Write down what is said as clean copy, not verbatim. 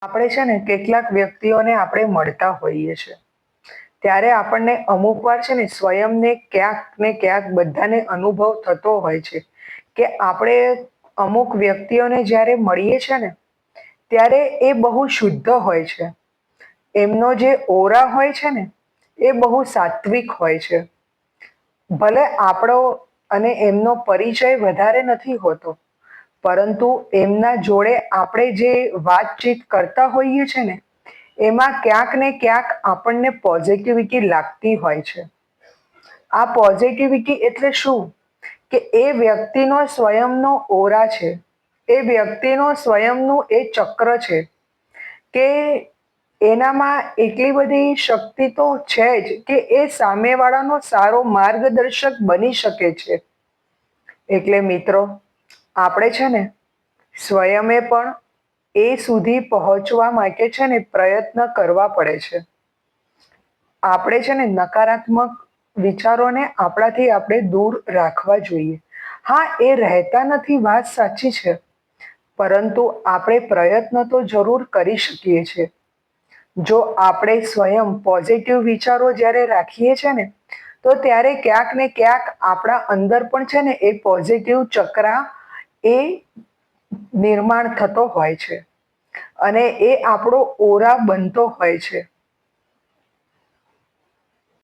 આપણે છે ને કેટલાક વ્યક્તિઓને આપણે મળતા હોઈએ છીએ ત્યારે આપણને અમુક વાર છે ને સ્વયંને ક્યાંક ને ક્યાંક બધાને અનુભવ થતો હોય છે કે આપણે અમુક વ્યક્તિઓને જ્યારે મળીએ છીએ ને ત્યારે એ બહુ શુદ્ધ હોય છે. એમનો જે ઓરા હોય છે ને એ બહુ સાત્વિક હોય છે. ભલે આપણો અને એમનો પરિચય વધારે નથી હોતો, પરંતુ એમના જોડે આપણે જે વાતચીત કરતા હોઈએ છે ને એમાં ક્યાંક ને ક્યાંક આપણને પોઝિટિવિટી લાગતી હોય છે. આ પોઝિટિવિટી એટલે શું? કે એ વ્યક્તિનો સ્વયંનો ઓરા છે, એ વ્યક્તિનો સ્વયંનું એ ચક્ર છે કે એનામાં એટલી બધી શક્તિ તો છે જ કે એ સામેવાળાનો સારો માર્ગદર્શક બની શકે છે. એટલે મિત્રો, આપણે છે ને સ્વયમે પણ એ સુધી પહોંચવા માટે છે ને પ્રયત્ન કરવા પડે છે. આપણે છે ને નકારાત્મક વિચારોને આપણાથી આપણે દૂર રાખવા જોઈએ. હા, એ રહેતા નથી, વાત સાચી છે, પરંતુ આપણે પ્રયત્ન તો જરૂર કરી શકીએ છીએ. જો આપણે સ્વયં પોઝિટિવ વિચારો જ્યારે રાખીએ છીએ ને તો ત્યારે ક્યાંક ને ક્યાંક આપણા અંદર પણ છે ને એ પોઝિટિવ ચક્ર એ નિર્માણ થતો હોય છે અને એ આપણો ઓરા બનતો હોય છે.